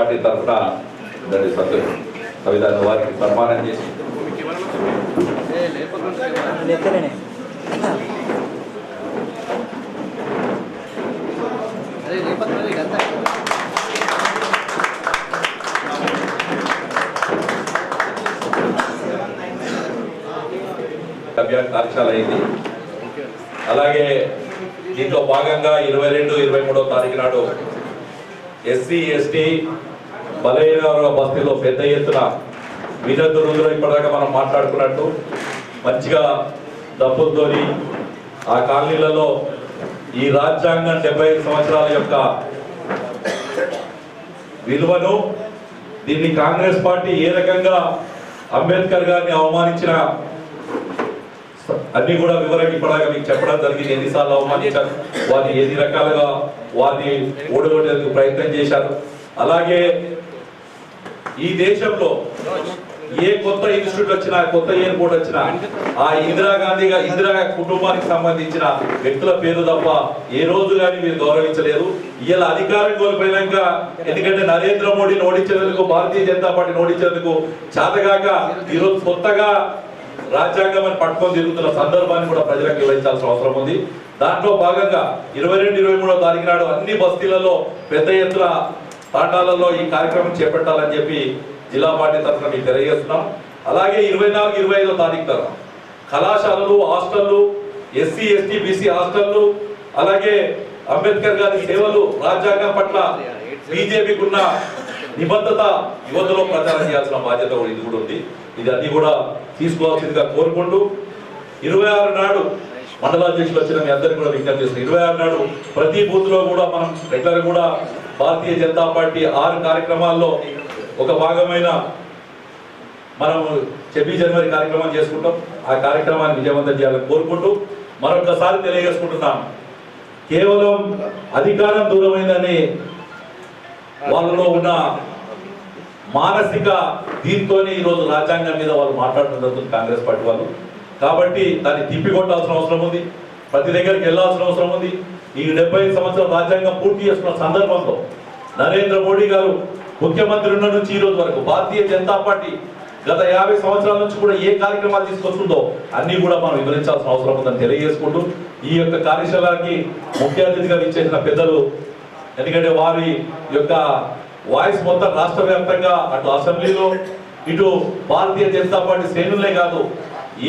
Party తరఫున సంవిధానం వారికి సన్మానం చేసి కార్యశాల అయింది. అలాగే దీంట్లో భాగంగా 22-23 తారీఖు నాడు ఎస్సీ ఎస్టీ బలహీన బస్తీలో పెద్ద ఎత్తున వినోద రోజులు ఇప్పటిదాకా మనం మాట్లాడుకున్నట్టు మంచిగా డబ్బులతోని ఆ కాలనీలలో ఈ రాజ్యాంగం 75 సంవత్సరాల యొక్క విలువను దీన్ని కాంగ్రెస్ పార్టీ ఏ రకంగా అంబేద్కర్ గారిని అవమానించిన అన్ని కూడా వివరంగా ఇప్పటిదాకా మీకు చెప్పడం జరిగింది. ఎన్నిసార్లు అవమానించారు, వారిని ఎన్ని రకాలుగా వారిని ఓడగొట్టేందుకు ప్రయత్నం చేశారు. అలాగే ఈ దేశంలో ఏ కొత్త ఇన్స్టిట్యూట్ వచ్చినా, కొత్త ఎయిర్పోర్ట్ వచ్చినా ఆ ఇందిరా కుటుంబానికి సంబంధించిన వ్యక్తుల పేరు తప్ప ఏ రోజు కానీ మీరు గౌరవించలేదు. ఇలా అధికారం కోల్పోయినాక ఎందుకంటే నరేంద్ర మోడీని ఓడించేందుకు, భారతీయ జనతా పార్టీని ఓడించేందుకు చేతగాక ఈరోజు కొత్తగా రాజ్యాంగం అని పట్టుకొని తిరుగుతున్న సందర్భాన్ని కూడా ప్రజలకు వివరించాల్సిన అవసరం ఉంది. దాంట్లో భాగంగా 22-23 తారీఖు నాడు అన్ని బస్తీలలో పెద్ద ఎత్తున తాండాలలో ఈ కార్యక్రమం చేపట్టాలని చెప్పి జిల్లా పార్టీ తరఫున మీకు తెలియజేస్తున్నాం. అలాగే 24-25 తారీఖు కళాశాలలు, హాస్టళ్లు, ఎస్సీ ఎస్టీ బీసీ హాస్టళ్లు, అలాగే అంబేద్కర్ గారి సేవలు, రాజ్యాంగం పట్ల బీజేపీకి ఉన్న నిబద్ధత యువతలో ప్రచారం చేయాల్సిన బాధ్యత ఇది కూడా ఉంది. ఇది అన్ని కూడా తీసుకోవాల్సిందిగా కోరుకుంటూ 26 నాడు మండలాధ్యక్షులు వచ్చిన మీ అందరికీ కూడా విజ్ఞప్తి చేస్తున్నాం. 26 నాడు ప్రతి బూత్ లో కూడా మనం రెగ్యులర్ కూడా భారతీయ జనతా పార్టీ 6 కార్యక్రమాల్లో ఒక భాగమైన మనం 26 జనవరి కార్యక్రమం చేసుకుంటాం. ఆ కార్యక్రమాన్ని విజయవంతం చేయాలని కోరుకుంటూ మరొకసారి తెలియజేసుకుంటున్నాం, కేవలం అధికారం దూరమైందని వాళ్ళలో ఉన్న మానసిక దీంతోనే ఈరోజు రాజ్యాంగం మీద వాళ్ళు మాట్లాడుతున్నారు కాంగ్రెస్ పార్టీ వాళ్ళు. కాబట్టి దాన్ని తిప్పికొట్టాల్సిన అవసరం ఉంది, ప్రతి దగ్గరికి వెళ్ళాల్సిన అవసరం ఉంది. ఈ 75 సంవత్సరాల రాజ్యాంగం పూర్తి చేస్తున్న సందర్భంలో నరేంద్ర మోడీ గారు ముఖ్యమంత్రి ఉన్న నుంచి ఈ రోజు వరకు భారతీయ జనతా పార్టీ గత 50 సంవత్సరాల నుంచి కూడా ఏ కార్యక్రమాలు తీసుకొస్తుందో అన్ని కూడా మనం వివరించాల్సిన అవసరం ఉందని తెలియజేసుకుంటూ ఈ యొక్క కార్యశాలకి ముఖ్య అతిథిగా ఇచ్చేసిన పెద్దలు, ఎందుకంటే వారి యొక్క వాయిస్ మొత్తం రాష్ట్ర వ్యాప్తంగా అటు అసెంబ్లీలో ఇటు భారతీయ జనతా పార్టీ శ్రేణులే కాదు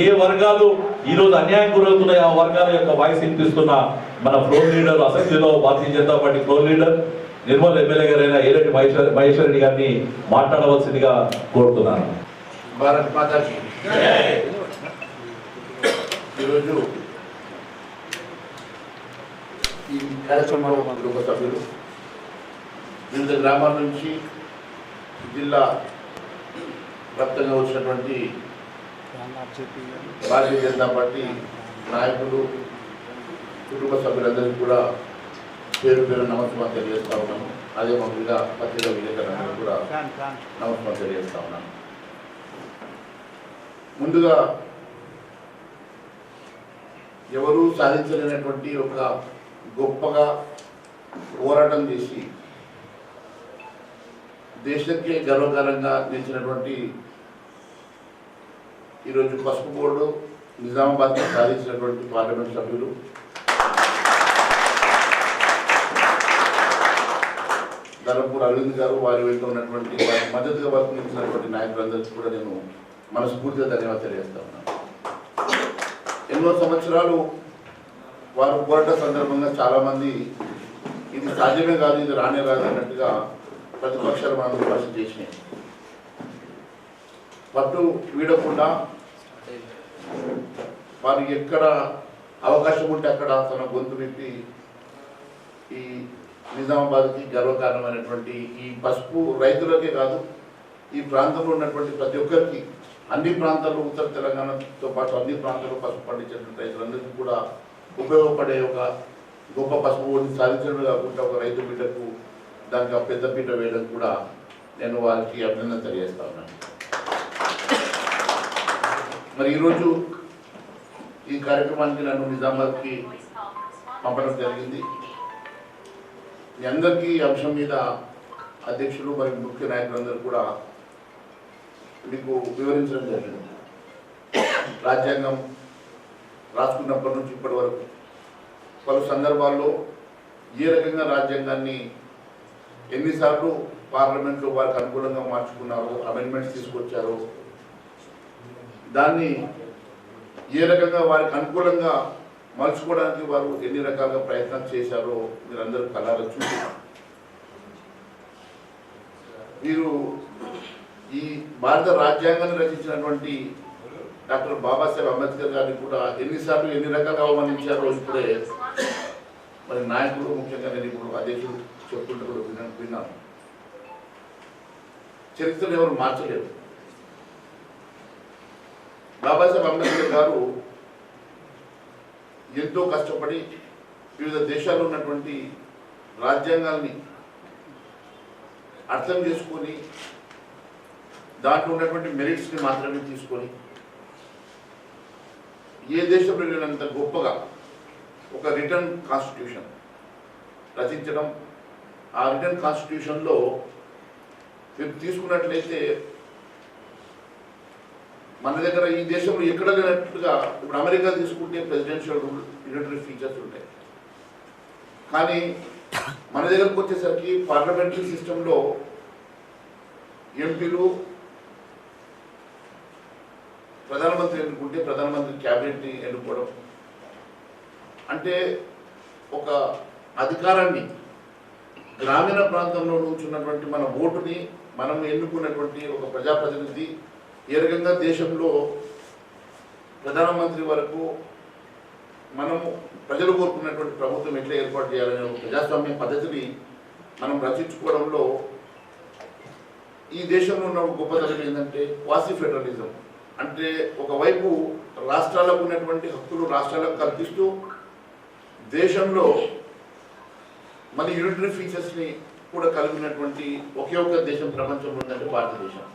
ఏ వర్గాలు ఈరోజు అన్యాయం గురవుతున్నాయి ఆ వర్గాల యొక్క వాయిస్ వినిపిస్తున్న మన ఫ్లోర్ లీడర్, అసెంబ్లీలో Bharatiya Janata party floor leader Nirmal MLA గారైన ఏరెడ్డి మహేశ్వర్ రెడ్డి గారిని మాట్లాడవలసిందిగా కోరుతున్నాను. భారత్ మాతాకి ఈరోజు ఈ కార్యక్రమంలో కుటుంబ సభ్యులు వివిధ గ్రామాల నుంచి జిల్లా వ్యాప్తంగా వచ్చినటువంటి భారతీయ జనతా పార్టీ నాయకులు, కుటుంబ సభ్యులందరికీ కూడా పేరు పేరు నమస్కారం తెలియజేస్తా ఉన్నాము. అదే మామూలుగా పత్రికా విలేకరులందరూ కూడా నమస్కారం తెలియజేస్తా ఉన్నాను. ముందుగా ఎవరు సాధించలేనటువంటి ఒక గొప్పగా పోరాటం చేసి దేశానికే గర్వకారంగా నిలిచినటువంటి ఈరోజు పసుపు బోర్డు నిజామాబాద్కి సాధించినటువంటి పార్లమెంట్ సభ్యులు ధర్మపూర్ అరవింద్ గారు, వారి వెంట ఉన్నటువంటి వారి మద్దతుగా వర్తించినటువంటి నాయకులందరికీ కూడా నేను మనస్ఫూర్తిగా ధన్యవాదాలు తెలియజేస్తా ఉన్నాను. ఎన్నో సంవత్సరాలు వారు పోరాట సందర్భంగా చాలామంది ఇది సాధ్యమే కాదు, ఇది రానే రాదు అన్నట్టుగా ప్రతిపక్షాలు మనం విమర్శ చేసినాయి. పట్టు వీడకుండా వారికి ఎక్కడ అవకాశం ఉంటే అక్కడ తన గొంతు విప్పి ఈ నిజామాబాద్కి గర్వకారణమైనటువంటి ఈ పసుపు రైతులకే కాదు, ఈ ప్రాంతంలో ఉన్నటువంటి ప్రతి ఒక్కరికి, అన్ని ప్రాంతాల్లో ఉత్తర తెలంగాణతో పాటు అన్ని ప్రాంతాల్లో పసుపు పండించేటువంటి రైతులందరికీ కూడా ఉపయోగపడే ఒక గొప్ప పసుపు ఓడిని సాధించడమే కాకుండా ఒక రైతు బిడ్డకు దానికి ఆ పెద్ద పీట వేయడం కూడా నేను వారికి అభినందన తెలియజేస్తా ఉన్నాను. మరి ఈరోజు ఈ కార్యక్రమానికి నన్ను నిజామాబాద్కి పంపడం జరిగింది. మీ అందరికీ ఈ అంశం మీద అధ్యక్షులు మరియు ముఖ్య నాయకులందరూ కూడా మీకు వివరించడం జరిగింది. రాజ్యాంగం రాసుకున్నప్పటి నుంచి ఇప్పటి వరకు పలు సందర్భాల్లో ఏ రకంగా రాజ్యాంగాన్ని ఎన్నిసార్లు పార్లమెంట్లో వారికి అనుకూలంగా మార్చుకున్నారో, అమెండ్మెంట్స్ తీసుకొచ్చారో, దాన్ని ఏ రకంగా వారికి అనుకూలంగా మలుచుకోవడానికి వారు ఎన్ని రకాలుగా ప్రయత్నం చేశారో మీరందరూ కళ్ళారా చూశారు. మీరు ఈ భారత రాజ్యాంగాన్ని రచించినటువంటి డాక్టర్ బాబాసాహెబ్ అంబేద్కర్ గారిని కూడా ఎన్నిసార్లు ఎన్ని రకాలుగా అవమానించారో ఇప్పుడే మరి నాయకులు, ముఖ్యంగా నేను ఇప్పుడు అధ్యక్షులు చెప్తుంటే కూడా విన్నాను. చరిత్రను ఎవరు మార్చలేరు. బాబాసాహెబ్ అంబేద్కర్ గారు ఎంతో కష్టపడి వివిధ దేశాల్లో ఉన్నటువంటి రాజ్యాంగాల్ని అర్థం చేసుకొని దాంట్లో ఉన్నటువంటి మెరిట్స్ని మాత్రమే తీసుకొని ఏ దేశంలో లేనంత గొప్పగా ఒక రిటర్న్ కాన్స్టిట్యూషన్ రచించడం. ఆ రిటర్న్ కాన్స్టిట్యూషన్లో మీరు తీసుకున్నట్లయితే మన దగ్గర ఈ దేశంలో ఎక్కడ లేనట్టుగా ఇప్పుడు అమెరికా తీసుకుంటే ప్రెసిడెన్షియల్ రూల్, యూనిటరీ ఫీచర్స్ ఉంటాయి. కానీ మన దగ్గరకు వచ్చేసరికి పార్లమెంటరీ సిస్టంలో ఎంపీలు ప్రధానమంత్రి ఎన్నుకుంటే ప్రధానమంత్రి క్యాబినెట్ని ఎన్నుకోవడం అంటే ఒక అధికారాన్ని గ్రామీణ ప్రాంతంలో నుంచున్నటువంటి మన ఓటుని మనం ఎన్నుకున్నటువంటి ఒక ప్రజాప్రతినిధి ఏ రకంగా దేశంలో ప్రధానమంత్రి వరకు మనము ప్రజలు కోరుకున్నటువంటి ప్రభుత్వం ఎట్లా ఏర్పాటు చేయాలనే ఒక ప్రజాస్వామ్య పద్ధతిని మనం రచించుకోవడంలో ఈ దేశంలో ఉన్న గొప్పతనం ఏంటంటే క్వాసీ ఫెడరలిజం. అంటే ఒకవైపు రాష్ట్రాలకు ఉన్నటువంటి హక్కులు రాష్ట్రాలకు కల్పిస్తూ దేశంలో మన యూనిటరీ ఫీచర్స్ని కూడా కలిగినటువంటి ఒకే ఒక దేశం ప్రపంచంలో ఉందంటే భారతదేశం.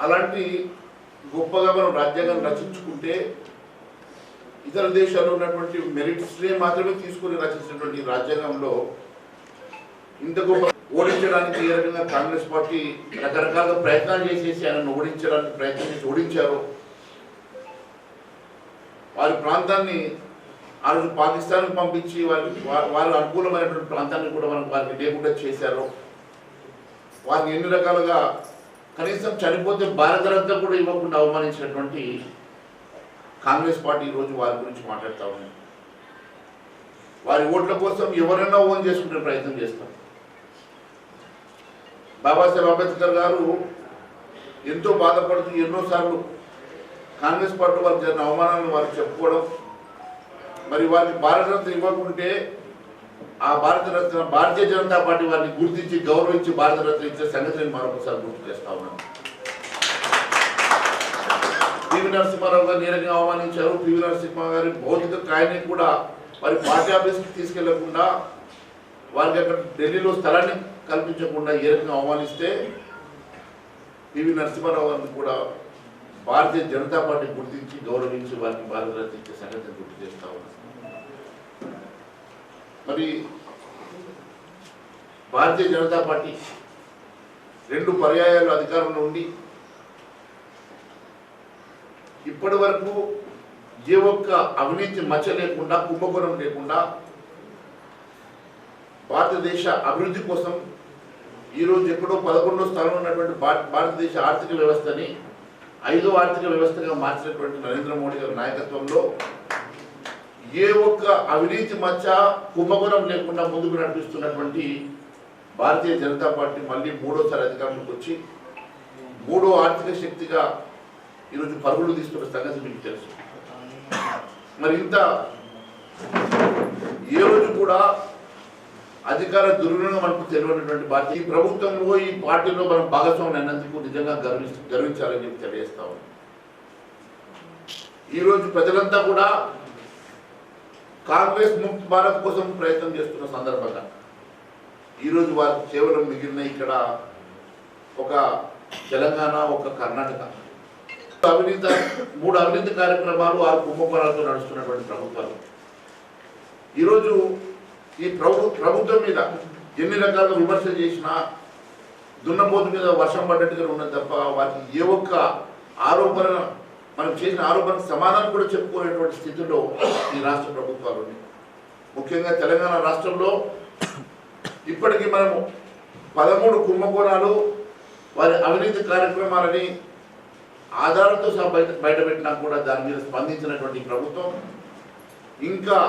అలాంటి గొప్పగా మనం రాజ్యాంగాన్ని రచించుకుంటే ఇతర దేశాల్లో ఉన్నటువంటి మెరిట్స్నే మాత్రమే తీసుకుని రచించినటువంటి రాజ్యాంగంలో ఇంత గొప్ప ఓడించడానికి ఏ రకంగా కాంగ్రెస్ పార్టీ రకరకాల ప్రయత్నాలు చేసేసి ఆయనను ఓడించడానికి ప్రయత్నం చేసి ఓడించారో, వారి ప్రాంతాన్ని ఆ రోజు పాకిస్తాన్కి పంపించి వారు అనుకూలమైనటువంటి ప్రాంతాన్ని కూడా వారికి లేకుండా చేశారో, వారిని ఎన్ని రకాలుగా కనీసం చనిపోతే భారతరత్న కూడా ఇవ్వకుండా అవమానించినటువంటి కాంగ్రెస్ పార్టీ ఈరోజు వారి గురించి మాట్లాడుతూ ఉంది. వారి ఓట్ల కోసం ఎవరైనా ఓన్ చేసుకునే ప్రయత్నం చేస్తారు. బాబాసాహెబ్ అంబేద్కర్ గారు ఎంతో బాధపడుతూ ఎన్నోసార్లు కాంగ్రెస్ పార్టీ వారికి జరిగిన అవమానాలను వారికి చెప్పుకోవడం, మరి వారికి భారతరత్న ఇవ్వకుంటే ఆ భారతీయ జనతా పార్టీ వారిని గుర్తించి గౌరవించి భారతరత్న ఇచ్చే సంగతి నేను మరొకసారి గుర్తు చేస్తా ఉన్నాను. పివి నరసింహారావు గారిని ఏ రకంగా అవమానించారు. పివి నరసింహ గారి భౌతిక కాయాన్ని కూడా వారి పార్టీ ఆఫీస్కి తీసుకెళ్లకుండా, వారికి అక్కడ ఢిల్లీలో స్థలాన్ని కల్పించకుండా ఏ రకంగా అవమానిస్తే పివి నరసింహారావు గారిని కూడా భారతీయ జనతా పార్టీ గుర్తించి గౌరవించి వారికి భారతరత్న ఇచ్చే సంగతిని గుర్తు చేస్తా ఉన్నాను. మరి భారతీయ జనతా పార్టీ 2 పర్యాయాలు అధికారంలో ఉండి ఇప్పటి వరకు ఏ ఒక్క అవినీతి మచ్చ లేకుండా, కుంభకోణం లేకుండా భారతదేశ అభివృద్ధి కోసం ఈరోజు ఎక్కడో 11వ స్థానంలో ఉన్నటువంటి భారతదేశ ఆర్థిక వ్యవస్థని 5వ ఆర్థిక వ్యవస్థగా మార్చినటువంటి నరేంద్ర మోడీ గారి నాయకత్వంలో ఏ ఒక్క అవినీతి మచ్చ, కుంభకోణం లేకుండా ముందుకు నడిపిస్తున్నటువంటి భారతీయ జనతా పార్టీ మళ్ళీ 3వసారి అధికారంలోకి వచ్చి 3వ ఆర్థిక శక్తిగా ఈరోజు పరుగులు తీసుకున్న సంగతి మీకు తెలుసు. మరి ఇంత ఏ రోజు కూడా అధికార దుర్వినియోగం మనకు తెలియనటువంటి పార్టీ ఈ ప్రభుత్వంలో, ఈ పార్టీలో మనం భాగస్వామ్యం అయినందుకు నిజంగా గర్వించాలని చెప్పి తెలియజేస్తా ఉన్నాం. ఈరోజు ప్రజలంతా కూడా కాంగ్రెస్ ముక్త్ భారత్ కోసం ప్రయత్నం చేస్తున్న సందర్భంగా ఈరోజు వారు కేవలం మిగిలిన ఇక్కడ ఒక తెలంగాణ, ఒక కర్ణాటక 3 అవినీతి కార్యక్రమాలు 6 కుంభకోణాలతో నడుస్తున్నటువంటి ప్రభుత్వాలు ఈరోజు ఈ ప్రభుత్వం మీద ఎన్ని రకాలుగా విమర్శ చేసినా దున్నపోతు మీద వర్షం పడ్డట్టుగా ఉన్నది తప్ప వారికి ఏ ఒక్క ఆరోపణ మనం చేసిన ఆరోపణకు సమాధానం కూడా చెప్పుకునేటువంటి స్థితిలో ఈ రాష్ట్ర ప్రభుత్వాలు ఉన్నాయి. ముఖ్యంగా తెలంగాణ రాష్ట్రంలో ఇప్పటికీ మనము 13 కుంభకోణాలు వారి అవినీతి కార్యక్రమాలని ఆధారంతో సహా బయటపెట్టినా కూడా దాని మీద స్పందించినటువంటి ప్రభుత్వం ఇంకా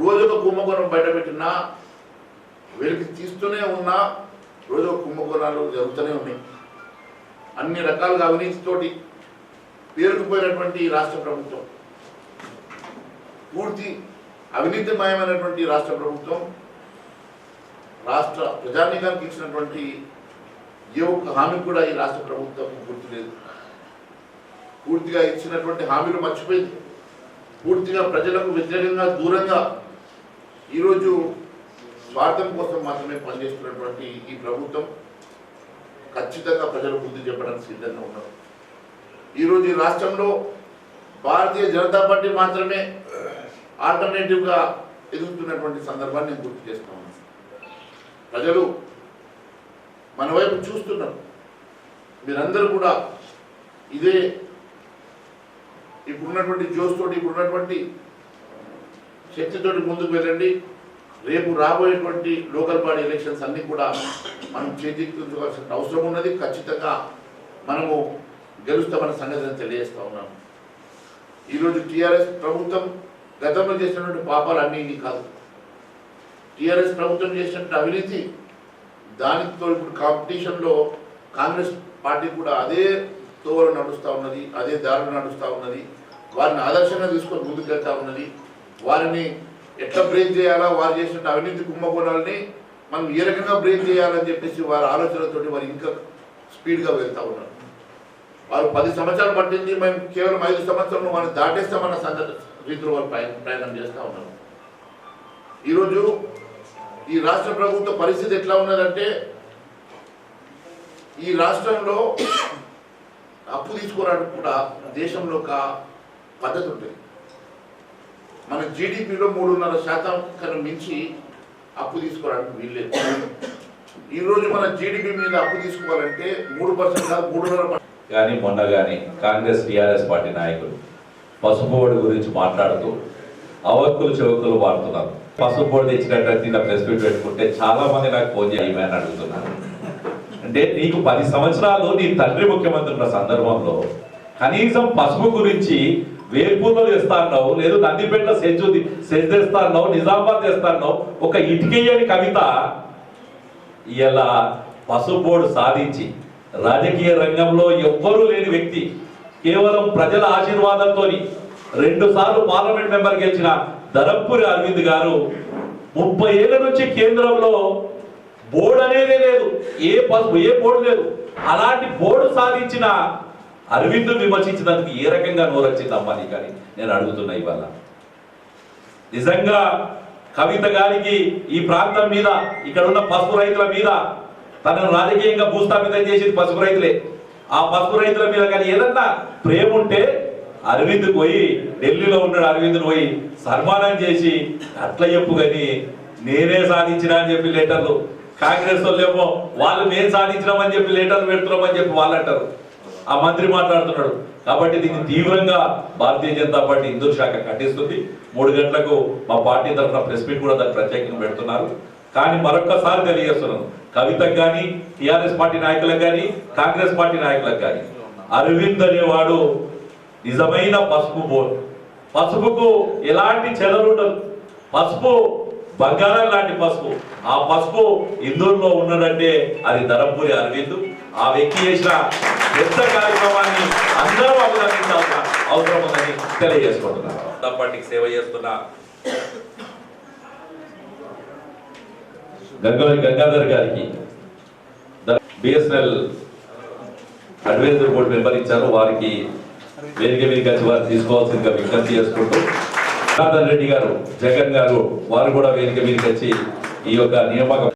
రోజుక కుంభకోణం బయటపెట్టినా వెలికి తీస్తూనే ఉన్నా రోజు కుంభకోణాలు జరుగుతూనే ఉన్నాయి. అన్ని రకాలుగా అవినీతితోటి పేరుకుపోయినటువంటి రాష్ట్ర ప్రభుత్వం, పూర్తి అవినీతిమయమైనటువంటి రాష్ట్ర ప్రభుత్వం రాష్ట్ర ప్రజానీకానికి ఇచ్చినటువంటి ఏ ఒక్క హామీ కూడా ఈ రాష్ట్ర ప్రభుత్వం పూర్తి లేదు. పూర్తిగా ఇచ్చినటువంటి హామీలు మర్చిపోయింది. పూర్తిగా ప్రజలకు వ్యతిరేకంగా దూరంగా ఈరోజు స్వార్థం కోసం మాత్రమే పనిచేస్తున్నటువంటి ఈ ప్రభుత్వం ఖచ్చితంగా ప్రజలు బుద్ధి చెప్పడానికి సిద్ధంగా ఉన్నారు. ఈరోజు ఈ రాష్ట్రంలో భారతీయ జనతా పార్టీ మాత్రమే ఆల్టర్నేటివ్గా ఎదుగుతున్నటువంటి సందర్భాన్ని నేను గుర్తు చేస్తా ఉన్నాను. ప్రజలు మన వైపు చూస్తున్నారు. మీరందరూ కూడా ఇదే ఇప్పుడున్నటువంటి జోస్తోటి ఇప్పుడున్నటువంటి శక్తితోటి ముందుకు వెళ్ళండి. రేపు రాబోయేటువంటి లోకల్ బాడీ ఎలక్షన్స్ అన్నీ కూడా మనం చేజిక్కించుకోవాల్సిన అవసరం ఉన్నది. ఖచ్చితంగా మనము గెలుస్తామన్న సంగతిని తెలియజేస్తా ఉన్నాను. ఈరోజు టీఆర్ఎస్ ప్రభుత్వం గతంలో చేసినటువంటి పాపాలు అన్నీ ఇన్ని కాదు. టీఆర్ఎస్ ప్రభుత్వం చేసినటువంటి అవినీతి దానితో ఇప్పుడు కాంపిటీషన్లో కాంగ్రెస్ పార్టీ కూడా అదే తోవలో నడుస్తూ ఉన్నది, అదే దారిలో నడుస్తూ ఉన్నది. వారిని ఆదర్శంగా తీసుకొని ముందుకు వెళ్తూ ఉన్నది. వారిని ఎట్లా బ్రేక్ చేయాలా, వారు చేసిన అవినీతి కుంభకోణాలని మనం ఏ రకంగా బ్రేక్ చేయాలని చెప్పేసి వారి ఆలోచనలతోటి వారు ఇంకా స్పీడ్గా వెళ్తూ ఉన్నారు. వారు 10 సంవత్సరాలు పట్టింది, మేము కేవలం 5 సంవత్సరాలు వారిని దాటేస్తామన్న రీతిలో వారు ప్రయాణం చేస్తూ ఉన్నారు. ఈరోజు ఈ రాష్ట్ర ప్రభుత్వ పరిస్థితి ఎట్లా ఉన్నదంటే ఈ రాష్ట్రంలో అప్పు తీసుకోవడానికి కూడా దేశంలో ఒక పద్ధతి ఉంటుంది. మన జీడిపిలో 3.5% కన్నా మించి అప్పు తీసుకోవడానికి వీల్లేదు. ఈరోజు మన జీడిపి మీద అప్పు తీసుకోవాలంటే 3% కాదు 3.5%. కానీ మొన్న కానీ కాంగ్రెస్ టీఆర్ఎస్ పార్టీ నాయకులు పసుపు బోర్డు గురించి మాట్లాడుతూ అవక్కులు చెవుకులు వాడుతున్నారు. పసుపు బోర్డు తెచ్చినట్టు ఇలా ప్రెస్ మీట్ పెట్టుకుంటే చాలా మంది నాకు ఫోన్ చేయమని అడుగుతున్నారు. అంటే నీకు 10 సంవత్సరాలు నీ తండ్రి ముఖ్యమంత్రి ఉన్న సందర్భంలో కనీసం పసుపు గురించి వేర్పూర్లో తెస్తా అన్నావు, లేదు నందిపేటలో సెజ్ తెస్తా అన్నావు, నిజామాబాద్ తెస్తా అన్నావు. ఒక ఇటుకేయని కవిత ఇలా పసుపు బోర్డు సాధించి రాజకీయ రంగంలో ఎవ్వరూ లేని వ్యక్తి, కేవలం ప్రజల ఆశీర్వాదంతో 2 సార్లు పార్లమెంట్ మెంబర్ గెలిచిన ధరంపురి అరవింద్ గారు 30 ఏళ్ల నుంచి కేంద్రంలో బోర్డు అనేదే లేదు, ఏ బోర్డు లేదు. అలాంటి బోర్డు సాధించిన అరవింద్ విమర్శించినందుకు ఏ రకంగా నోరొచ్చిందమ్మా నీకని నేను అడుగుతున్నా. ఇవాళ నిజంగా కవిత గారికి ఈ ప్రాంతం మీద, ఇక్కడ ఉన్న పసుపు రైతుల మీద తనను రాజకీయంగా భూస్థాపితం చేసేది పసుపు రైతులే. ఆ పసుపు రైతుల మీద కానీ ఏదన్నా ప్రేమ ఉంటే అరవింద్ పోయి, ఢిల్లీలో ఉన్నాడు అరవింద్ పోయి సన్మానం చేసి అట్లా చెప్పు కానీ నేనే సాధించినా అని చెప్పి లెటర్లు, కాంగ్రెస్ వాళ్ళేమో వాళ్ళు మేము సాధించినామని చెప్పి లెటర్లు పెడుతున్నామని చెప్పి వాళ్ళు అంటారు. ఆ మంత్రి మాట్లాడుతున్నాడు. కాబట్టి దీన్ని తీవ్రంగా భారతీయ జనతా పార్టీ హిందూ శాఖ ఖండిస్తుంది. 3 గంటలకు మా పార్టీ తరఫున ప్రెస్ మీట్ కూడా దాన్ని ప్రత్యేకంగా పెడుతున్నారు. కానీ మరొక్కసారి తెలియజేస్తున్నాను, కవితకు కానీ టీఆర్ఎస్ పార్టీ నాయకులకు కానీ కాంగ్రెస్ పార్టీ నాయకులకు కానీ అరవింద్ అనేవాడు నిజమైన పసుపు బోర్డు. పసుపుకు ఎలాంటి చెదలు ఉండదు. పసుపు బంగారం లాంటి పసుపు. ఆ పసుపు ఇందూరులో ఉన్నదంటే అది ధరంపురి అరవింద్. ఆ వ్యక్తి చేసిన పెద్ద కార్యక్రమాన్ని అందరూ అభినందించాల్సిన అవసరం ఉందని తెలియజేసుకుంటున్నారు. జనతా పార్టీకి సేవ చేస్తున్న గంగాధర్ గారికి బిఎస్ఎన్ఎల్ అడ్వైజరీ బోర్డు మెంబర్ ఇచ్చారు. వారికి వేదిక మీద వారు తీసుకోవాల్సిందిగా విజ్ఞప్తి చేసుకుంటూ, గంగాధర్ రెడ్డి గారు, జగన్ గారు వారు కూడా వేదిక మీదకి వచ్చి ఈ యొక్క నియామకం